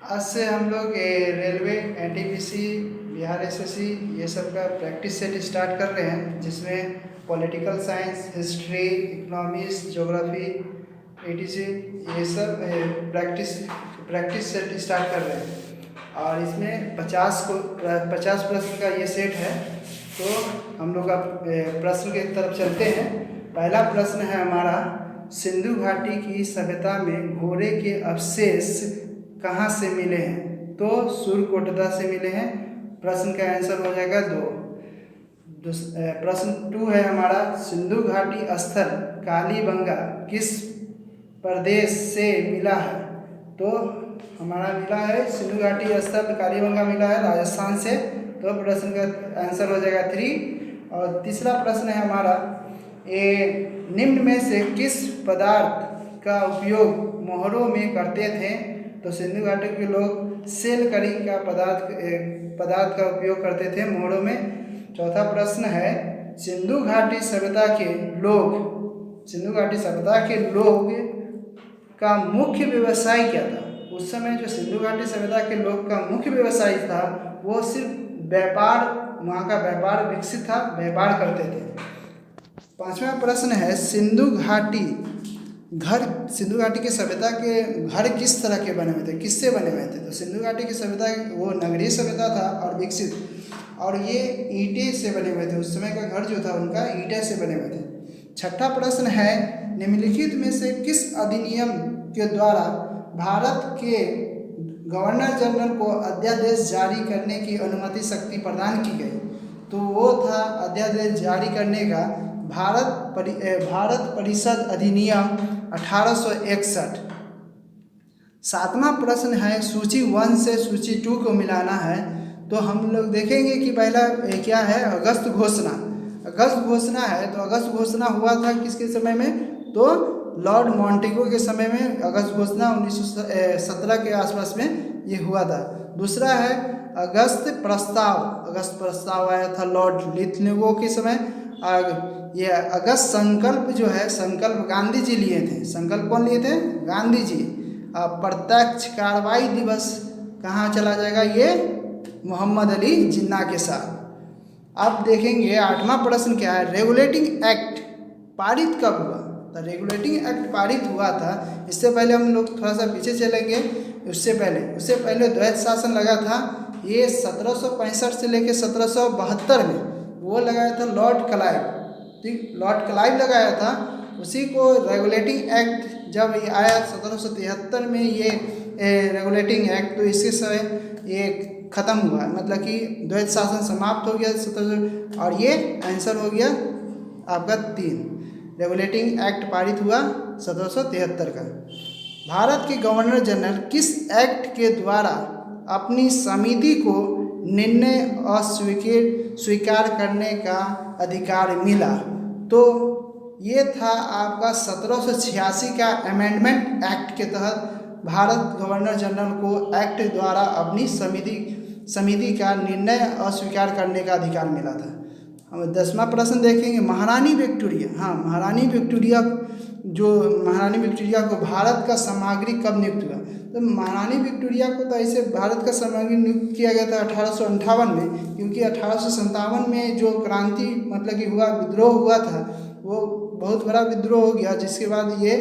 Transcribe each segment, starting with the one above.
आज से हम लोग रेलवे, एनटीपीसी, बिहार एसएससी ये सब का प्रैक्टिस सेट स्टार्ट कर रहे हैं, जिसमें political science, history, economics, geography, etc ये सब प्रैक्टिस सेट स्टार्ट कर रहे हैं। और इसमें 50 प्रश्न का ये सेट है। तो हम लोग अब प्रश्न की तरफ चलते हैं। पहला प्रश्न है हमारा, सिंधु घाटी की सभ्यता में घोड़े के अवशेष कहाँ से मिले हैं? तो सुरकोटदा से मिले हैं। प्रश्न का आंसर हो जाएगा 2। प्रश्न 2 है हमारा, सिंधु घाटी स्थल कालीबंगा किस प्रदेश से मिला है? तो हमारा मिला है सिंधु घाटी स्थल कालीबंगा मिला है राजस्थान से। तो प्रश्न का आंसर हो जाएगा 3। और तीसरा प्रश्न है हमारा, निम्न में से किस पदार्थ का उपयोग मोहरों में करते थे? तो सिंधु घाटी के लोग सेल करी का पदार्थ का उपयोग करते थे मोहरों में। चौथा प्रश्न है, सिंधु घाटी सभ्यता के लोग का मुख्य व्यवसाय क्या था? उस समय जो सिंधु घाटी सभ्यता के लोग का मुख्य व्यवसाय था वो सिर्फ व्यापार, वहाँ का व्यापार विकसित था, व्यापार करते थे। पांचवा प्रश्न है, सिंधु घाटी की सभ्यता के घर किस तरह के बने हुए थे, किससे बने हुए थे? तो सिंधु घाटी की सभ्यता वो नगरीय सभ्यता था और विकसित, और ये ईंटे से बने हुए थे। उस समय का घर जो था उनका ईंटे से बने हुए थे। छठा प्रश्न है, निम्नलिखित में से किस अधिनियम के द्वारा भारत के गवर्नर जनरल को अध्यादेश जारी करने की अनुमति शक्ति प्रदान की गई? तो वो था अध्यादेश जारी करने का भारत परिषद अधिनियम 1861। सातवां प्रश्न है, सूची 1 से सूची 2 को मिलाना है। तो हम लोग देखेंगे कि पहला क्या है, अगस्त घोषणा है। तो अगस्त घोषणा हुआ था किसके समय में? तो लॉर्ड मॉन्टेगो के समय में अगस्त घोषणा 1917 के आसपास में ये हुआ था। दूसरा है अगस्त प्रस्ताव आया था लॉर्ड लिथनेगो के समय। और ये अगस्त संकल्प जो है, संकल्प गांधी जी लिए थे। संकल्प कौन लिए थे? गांधी जी। प्रत्यक्ष कार्रवाई दिवस कहाँ चला जाएगा? ये मोहम्मद अली जिन्ना के साथ। अब देखेंगे आठवां प्रश्न क्या है, रेगुलेटिंग एक्ट पारित कब हुआ? तो रेगुलेटिंग एक्ट पारित हुआ था, इससे पहले हम लोग थोड़ा सा पीछे चलेंगे। उससे पहले द्वैत शासन लगा था। ये 1765 से लेकर 1772 में वो लगाया था लॉर्ड क्लाइव। ठीक, लॉर्ड क्लाइव लगाया था। उसी को रेगुलेटिंग एक्ट जब ये आया 1773 में, ये रेगुलेटिंग एक्ट, तो इसके समय ये खत्म हुआ, मतलब कि द्वैत शासन समाप्त हो गया 17। और ये आंसर हो गया आपका 3। रेगुलेटिंग एक्ट पारित हुआ 1773 का। भारत के गवर्नर जनरल किस एक्ट के द्वारा अपनी समिति को निर्णय अस्वीकार करने का अधिकार मिला? तो ये था आपका 1786 का अमेंडमेंट एक्ट के तहत भारत गवर्नर जनरल को एक्ट द्वारा अपनी समिति का निर्णय अस्वीकार करने का अधिकार मिला था। हम 10वां प्रश्न देखेंगे, महारानी विक्टोरिया को भारत का सामग्री कब नियुक्त हुआ? तो महारानी विक्टोरिया को तो ऐसे भारत का सामग्री नियुक्त किया गया था 1858 में, क्योंकि 1857 में जो क्रांति मतलब कि विद्रोह हुआ था, वो बहुत बड़ा विद्रोह हो गया, जिसके बाद ये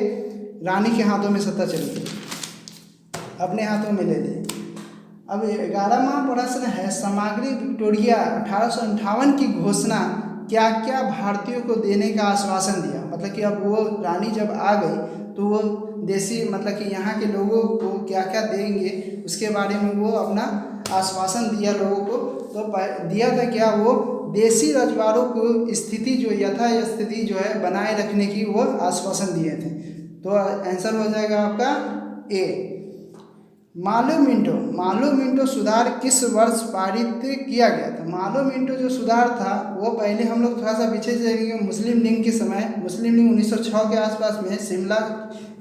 रानी के हाथों में सत्ता चली गई, अपने हाथों में ले ली। अब 11वां प्रश्न है, सामग्री विक्टोरिया 1858 की घोषणा क्या क्या भारतीयों को देने का आश्वासन दिया? मतलब कि अब वो रानी जब आ गई तो वो देसी, मतलब कि यहाँ के लोगों को क्या क्या देंगे उसके बारे में वो अपना आश्वासन दिया लोगों को। तो दिया था क्या? वो देसी रजवाड़ों को स्थिति जो यथास्थिति जो है बनाए रखने की वो आश्वासन दिए थे। तो आंसर हो जाएगा आपका ए। मालो मिंटो सुधार किस वर्ष पारित किया गया था? मालो मिंटो जो सुधार था वो पहले हम लोग थोड़ा सा पीछे चलेंगे, मुस्लिम लीग के समय। मुस्लिम लीग 1906 के आसपास में शिमला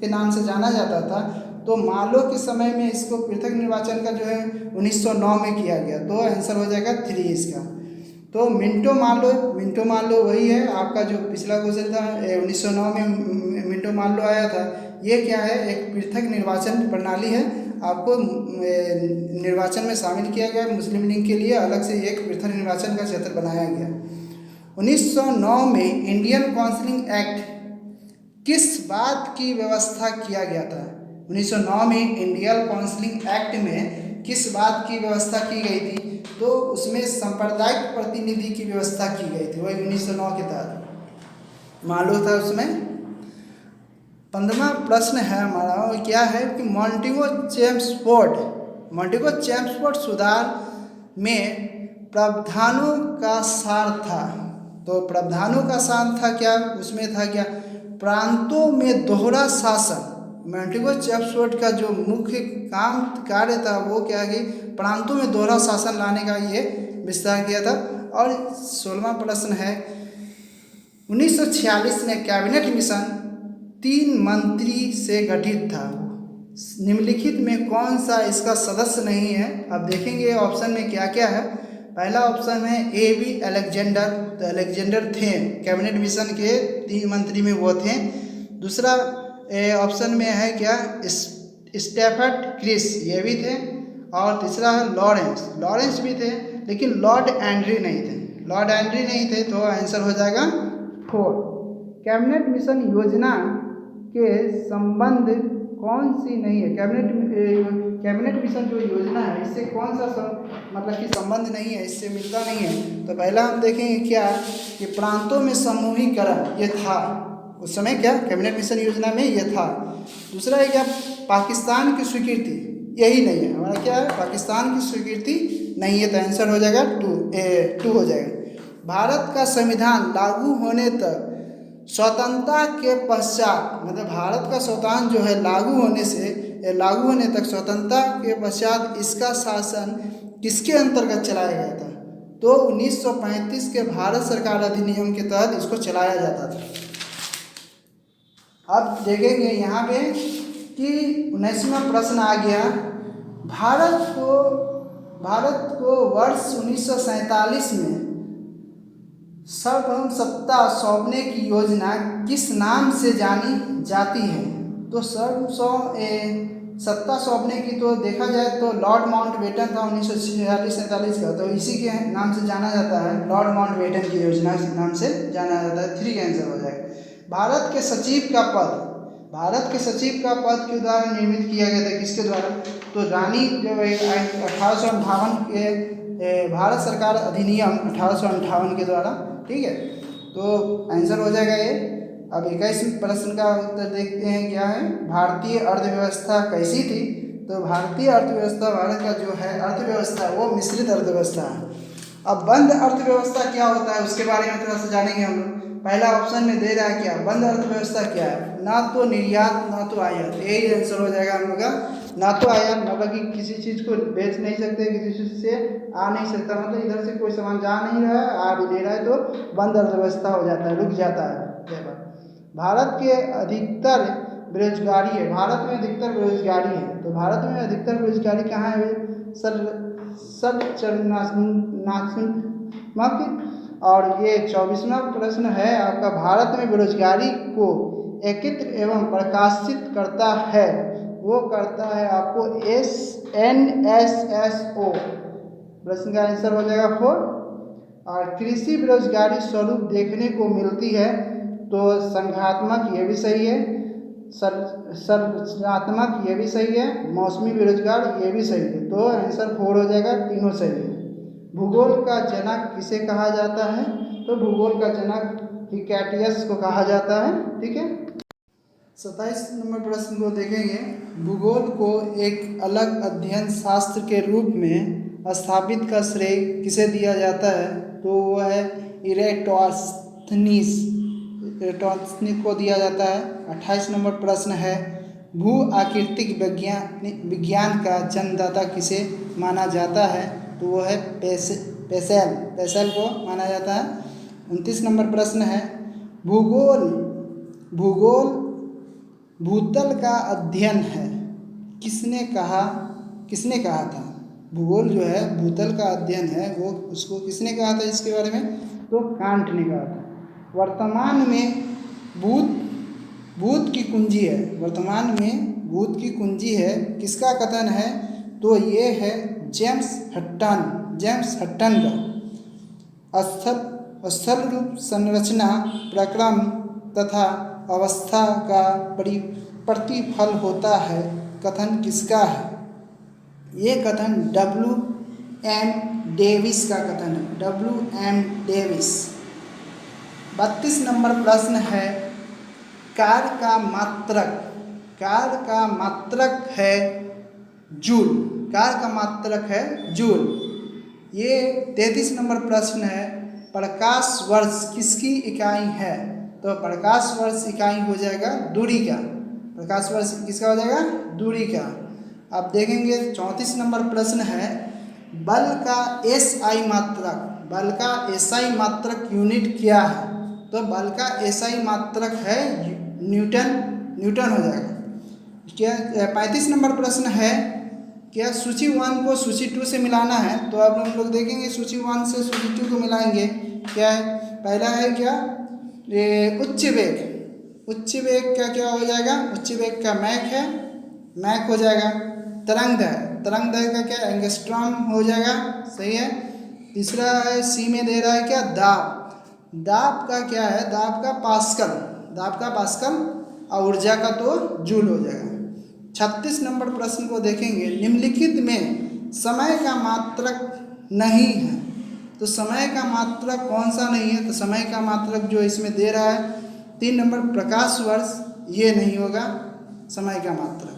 के नाम से जाना जाता था। तो मालो के समय में इसको पृथक निर्वाचन का जो है 1909 में किया गया। तो आंसर हो जाएगा 3 इसका। तो मिंटो मार्लो वही है आपका जो पिछला क्वेश्चन था 1909 में मिंटो मार्लो आया था। ये क्या है? एक पृथक निर्वाचन प्रणाली है। आपको निर्वाचन में शामिल किया गया। मुस्लिम लीग के लिए अलग से एक पृथक निर्वाचन का क्षेत्र बनाया गया। 1909 में इंडियन काउंसिलिंग एक्ट किस बात की व्यवस्था किया गया था? 1909 में इंडियन काउंसिलिंग एक्ट में किस बात की व्यवस्था की गई थी? तो उसमें सांप्रदायिक प्रतिनिधि की व्यवस्था की गई थी, वही 1909 के तहत मालूम था उसमें। 15वां प्रश्न है हमारा, वो क्या है कि मॉन्टेगो चेम्सफोर्ड सुधार में प्रावधानों का सार था। तो प्रावधानों का सार था क्या? उसमें था क्या? प्रांतों में दोहरा शासन। मॉन्टेगो चेम्सफोर्ड का जो मुख्य कार्य था वो क्या है? प्रांतों में दोहरा शासन लाने का ये विस्तार किया था। और 16वां प्रश्न है, 1946 में कैबिनेट मिशन 3 मंत्री से गठित था। निम्नलिखित में कौन सा इसका सदस्य नहीं है? अब देखेंगे ऑप्शन में क्या क्या है। पहला ऑप्शन है A.B. अलेक्जेंडर, तो अलेक्जेंडर थे कैबिनेट मिशन के 3 मंत्री में, वो थे। दूसरा ऑप्शन में है क्या? स्टेफर्ड क्रिस, ये भी थे। और तीसरा है लॉरेंस भी थे, लेकिन लॉर्ड एंड्री नहीं थे, तो आंसर हो जाएगा 4। कैबिनेट मिशन योजना के संबंध कौन सी नहीं है? कैबिनेट मिशन जो योजना है इससे कौन सा मतलब कि संबंध नहीं है, इससे मिलता नहीं है। तो पहला हम देखेंगे क्या कि प्रांतों में समूहीकरण, ये था उस समय क्या कैबिनेट मिशन योजना में ये था। दूसरा है क्या? पाकिस्तान की स्वीकृति, यही नहीं है हमारा, क्या है? पाकिस्तान की स्वीकृति नहीं है, तो आंसर हो जाएगा 2 हो जाएगा। भारत का संविधान लागू होने तक स्वतंत्रता के पश्चात, मतलब भारत का संविधान जो है लागू होने तक स्वतंत्रता के पश्चात इसका शासन किसके अंतर्गत चलाया गया था? तो 1935 के भारत सरकार अधिनियम के तहत इसको चलाया जाता था। अब देखेंगे यहाँ पे कि 19वां प्रश्न आ गया, भारत को वर्ष 1947 में सर्वसत्ता सौंपने की योजना किस नाम से जानी जाती है? तो सत्ता सौंपने की तो देखा जाए तो लॉर्ड माउंटबेटन था 1946-47 का, तो इसी के नाम से जाना जाता है, लॉर्ड माउंटबेटन की योजना के नाम से जाना जाता है। 3 आंसर हो जाएगा। भारत के सचिव का पद के द्वारा निर्मित किया गया था, किसके द्वारा? तो रानी जो 1858 के भारत सरकार अधिनियम 1858 के द्वारा, ठीक है। तो आंसर हो जाएगा ये। अब 21 प्रश्न का उत्तर देखते हैं क्या है, भारतीय अर्थव्यवस्था कैसी थी? तो भारतीय अर्थव्यवस्था, भारत का जो है अर्थव्यवस्था वो मिश्रित अर्थव्यवस्था है। अब बंद अर्थव्यवस्था क्या होता है उसके बारे में थोड़ा सा जानेंगे हम लोग। पहला ऑप्शन में दे रहा है क्या, बंद अर्थव्यवस्था क्या है? ना तो निर्यात ना तो आयात, यही आंसर हो जाएगा हम लोग का। ना तो आयात मतलब कि किसी चीज़ को बेच नहीं सकते, किसी चीज़ से आ नहीं सकता, मतलब इधर से कोई सामान जा नहीं रहा है, आ भी नहीं रहा है, तो बंद अर्थव्यवस्था हो जाता है, रुक जाता है। भारत के अधिकतर बेरोजगारी है, भारत में अधिकतर बेरोजगारी है, तो भारत में अधिकतर बेरोजगारी कहाँ है? और ये 24वां प्रश्न है आपका, भारत में बेरोजगारी को एकत्र एवं प्रकाशित करता है, वो करता है आपको NSSO। प्रश्न का आंसर हो जाएगा 4। और कृषि बेरोजगारी स्वरूप देखने को मिलती है, तो संघात्मक ये भी सही है, संरचनात्मक ये भी सही है, मौसमी बेरोजगार ये भी सही है, तो आंसर 4 हो जाएगा, तीनों सही है। भूगोल का जनक किसे कहा जाता है? तो भूगोल का जनक हिकैटियस को कहा जाता है, ठीक है। 27 नंबर प्रश्न को देखेंगे, भूगोल को एक अलग अध्ययन शास्त्र के रूप में स्थापित का श्रेय किसे दिया जाता है? तो वह है इरेटोस्थनीस को दिया जाता है। 28 नंबर प्रश्न है, भू आकृतिक विज्ञान का जन्मदाता किसे माना जाता है? तो वो है पेसेल को माना जाता है। 29 नंबर प्रश्न है, भूगोल भूतल का अध्ययन है, किसने कहा था? भूगोल जो है भूतल का अध्ययन है, वो उसको किसने कहा था इसके बारे में? तो कांट ने कहा था। वर्तमान में भूत की कुंजी है, वर्तमान में भूत की कुंजी है किसका कथन है? तो ये है जेम्स हट्टन का। स्थल रूप संरचना प्रक्रम तथा अवस्था का प्रतिफल होता है कथन किसका है? ये कथन W.M. डेविस का कथन है, W.M. डेविस। 32 नंबर प्रश्न है कार का मात्रक है जूल। कार का मात्रक है जूल। ये 33 नंबर प्रश्न है प्रकाश वर्ष किसकी इकाई है? तो प्रकाश वर्ष इकाई हो जाएगा दूरी का। प्रकाश वर्ष किसका हो जाएगा? दूरी का। अब देखेंगे 34 नंबर प्रश्न है बल का SI मात्रक यूनिट क्या है? तो बल का SI मात्रक है न्यूटन हो जाएगा। क्या 35 नंबर प्रश्न है क्या सूची 1 को सूची 2 से मिलाना है? तो अब हम लोग देखेंगे सूची 1 से सूची 2 को मिलाएंगे। क्या है? पहला है क्या उच्च वेग का क्या हो जाएगा? उच्च वेग का मैक हो जाएगा। तरंगदैर्घ्य का क्या एंगस्ट्रॉम हो जाएगा, सही है। तीसरा है सी में दे रहा है क्या दाब का क्या है? दाब का पास्कल और ऊर्जा का तो जूल हो जाएगा। 36 नंबर प्रश्न को देखेंगे निम्नलिखित में समय का मात्रक नहीं है। तो समय का मात्रक कौन सा नहीं है? तो समय का मात्रक जो इसमें दे रहा है 3 नंबर प्रकाश वर्ष, ये नहीं होगा समय का मात्रक।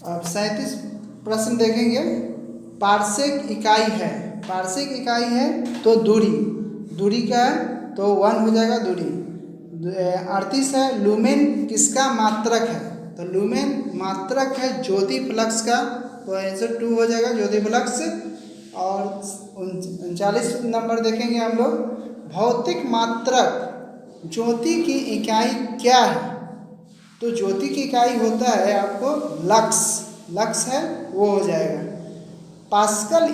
अब 37 प्रश्न देखेंगे पार्सेक इकाई है तो दूरी का है तो 1 हो जाएगा दूरी। 38 है लूमेन किसका मात्रक है? तो लूमेन मात्रक है ज्योति फ्लक्स का, तो आंसर 2 हो जाएगा ज्योति फ्लक्स। और 39 नंबर देखेंगे हम लोग भौतिक मात्रक ज्योति की इकाई क्या है? तो ज्योति की इकाई होता है आपको लक्स है, वो हो जाएगा। पास्कल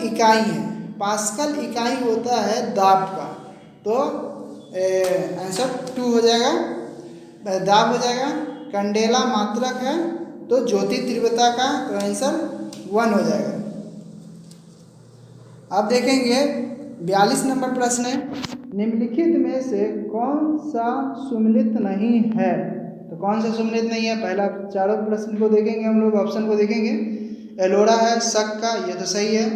इकाई होता है दाब का, तो आंसर 2 हो जाएगा दाब हो जाएगा। कंडेला मात्रक है तो ज्योति तीव्रता का, तो आंसर 1 हो जाएगा। अब देखेंगे 42 नंबर प्रश्न है निम्नलिखित में से कौन सा सुमेलित नहीं है? तो कौन सा सुमेलित नहीं है? पहला चारों प्रश्न को देखेंगे हम लोग, ऑप्शन को देखेंगे। एलोरा है शक का, ये तो सही है।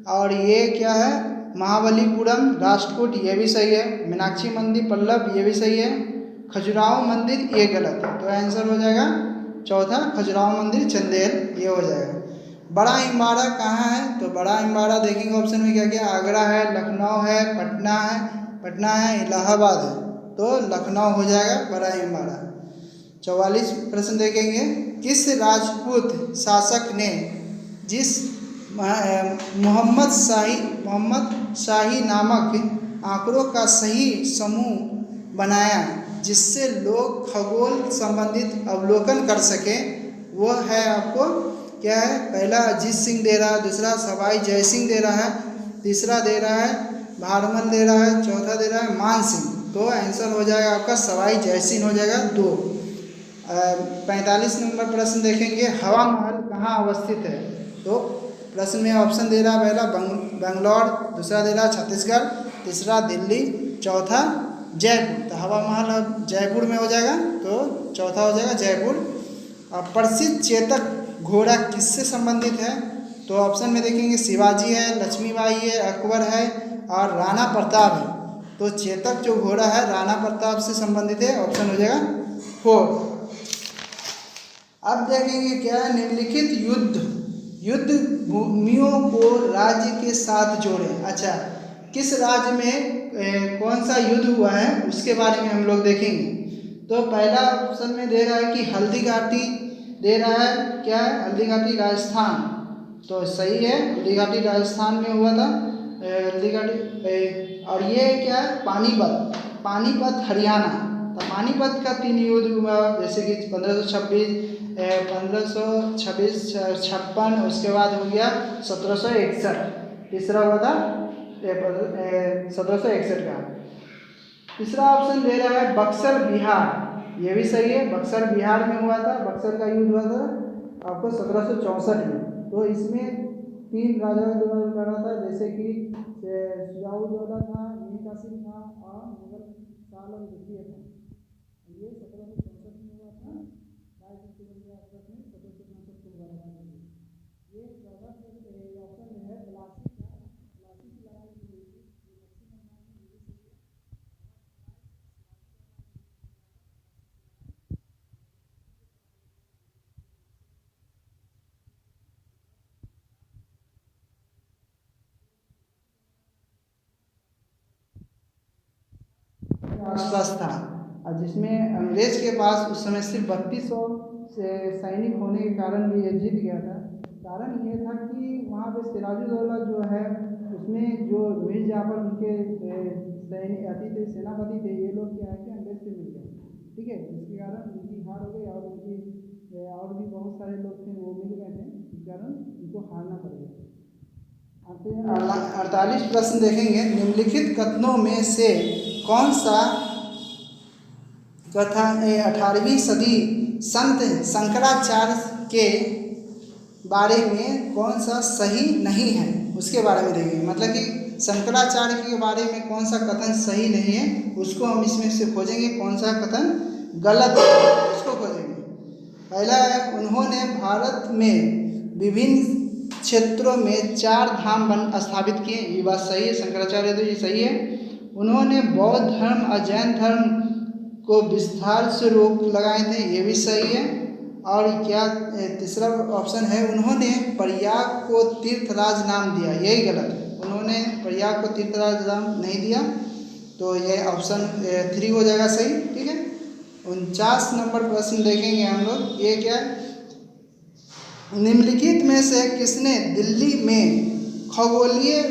और ये क्या है महाबलीपुरम राष्ट्रकूट, ये भी सही है। मीनाक्षी मंदिर पल्लव, ये भी सही है। खजुराहो मंदिर, ये गलत है, तो आंसर हो जाएगा चौथा खजुराहो मंदिर चंदेल, ये हो जाएगा। बड़ा इम्बाड़ा कहाँ है? तो बड़ा इम्बाड़ा देखेंगे ऑप्शन में क्या क्या, आगरा है, लखनऊ है, पटना है, इलाहाबाद है, तो लखनऊ हो जाएगा बड़ा इम्बाड़ा। 44 प्रश्न देखेंगे किस राजपूत शासक ने जिस मोहम्मद शाही नामक आंकड़ों का सही समूह बनाया जिससे लोग खगोल संबंधित अवलोकन कर सकें, वो है आपको क्या है? पहला अजीत सिंह दे रहा है, दूसरा सवाई जय सिंह दे रहा है, तीसरा दे रहा है भारमल दे रहा है, चौथा दे रहा है मान सिंह, तो आंसर हो जाएगा आपका सवाई जय सिंह हो जाएगा 2। 45 नंबर प्रश्न देखेंगे हवा महल कहाँ अवस्थित है? तो प्रश्न में ऑप्शन दे रहा है पहला बेंगलोर, दूसरा दे रहा है छत्तीसगढ़, तीसरा दिल्ली, चौथा जयपुर। तो हवा महल अब जयपुर में हो जाएगा, तो चौथा हो जाएगा जयपुर। प्रसिद्ध चेतक घोड़ा किससे संबंधित है? तो ऑप्शन में देखेंगे शिवाजी है, लक्ष्मीबाई है, अकबर है और राणा प्रताप है। तो चेतक जो घोड़ा है राणा प्रताप से संबंधित है, ऑप्शन हो जाएगा 4। अब देखेंगे क्या है निम्नलिखित युद्ध भूमियों को राज्य के साथ जोड़े। अच्छा, किस राज्य में कौन सा युद्ध हुआ है उसके बारे में हम लोग देखेंगे। तो पहला ऑप्शन में दे रहा है कि हल्दी घाटी दे रहा है, क्या है हल्दी घाटी राजस्थान, तो सही है हल्दी घाटी राजस्थान में हुआ था हल्दी घाटी। और ये क्या है पानीपत हरियाणा। तो पानीपत का 3 युद्ध हुआ, जैसे कि 1526, 1556, उसके बाद हो गया 1761, तीसरा हुआ था 1761 का। तीसरा ऑप्शन दे रहा है बक्सर बिहार, ये भी सही है, बक्सर बिहार में हुआ था, बक्सर का युद्ध हुआ था आपको 1764 में। तो इसमें 3 राजाओं के द्वारा लड़ा था, जैसे कि शुजाउद्दौला था, मीर कासिम था और मुगल साल और द्वितीय था। ये 1764 में हुआ था, 22 अक्टूबर के आसपास में 1764 को हुआ था। ये ऑप्शन जो है प्लासी की लड़ाई जो हुई थी, ये दक्षिण बंगाल में हुई थी। आसपास था, और जिसमें अंग्रेज के पास उस समय सिर्फ 3200 सैनिक होने के कारण भी ये जीत गया था। कारण ये था कि वहाँ पे सिराजुद्दौला जो है, उसमें जो मीर जाफर उनके सेनापति थे, ये लोग क्या है कि अंग्रेज से मिल गए, ठीक है, जिसके कारण उनकी हार हो गई, और उनकी और भी बहुत सारे लोग थे वो मिल गए थे, इस कारण उनको हारना पड़ गया। 48 प्रश्न देखेंगे। निम्नलिखित कथनों में से कौन सा कथा 18वीं सदी संत शंकराचार्य के बारे में कौन सा सही नहीं है, उसके बारे में देखेंगे। मतलब कि शंकराचार्य के बारे में कौन सा कथन सही नहीं है, उसको हम इसमें से खोजेंगे, कौन सा कथन गलत है उसको खोजेंगे। पहला है, उन्होंने भारत में विभिन्न क्षेत्रों में 4 धाम स्थापित किए, ये बात सही है, शंकराचार्य तो ये सही है। उन्होंने बौद्ध धर्म और जैन धर्म को विस्तार से रोक लगाए थे, ये भी सही है। और क्या तीसरा ऑप्शन है, उन्होंने प्रयाग को तीर्थराज नाम दिया, यही गलत है, उन्होंने प्रयाग को तीर्थराज नाम नहीं दिया, तो ये ऑप्शन 3 हो जाएगा सही, ठीक है। 49 नंबर प्रश्न देखेंगे हम लोग। ये क्या, निम्नलिखित में से किसने दिल्ली में खगोलीय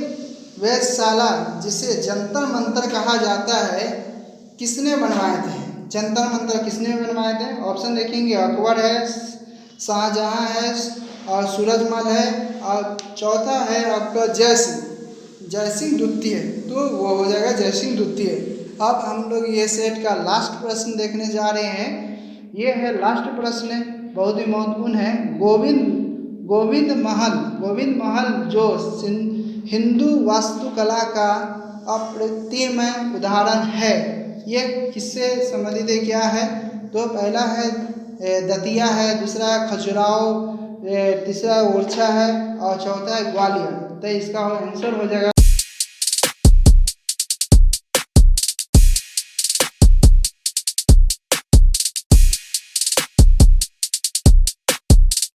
वेधशाला, जिसे जंतर मंतर कहा जाता है, किसने बनवाए थे? जंतर मंतर किसने बनवाए थे? ऑप्शन देखेंगे, अकबर है, शाहजहां है और सूरजमल है, और चौथा है आपका जयसिंह द्वितीय, तो वो हो जाएगा जयसिंह द्वितीय। अब हम लोग ये सेट का लास्ट प्रश्न देखने जा रहे हैं। ये है लास्ट प्रश्न, बहुत ही महत्वपूर्ण है। गोविंद महल जो हिंदू वास्तुकला का अप्रतिम उदाहरण है, ये किससे संबंधित है, क्या है? तो पहला है दतिया है, दूसरा है खजुराहो, तीसरा ओरछा है और चौथा है ग्वालियर। तो इसका आंसर हो जाएगा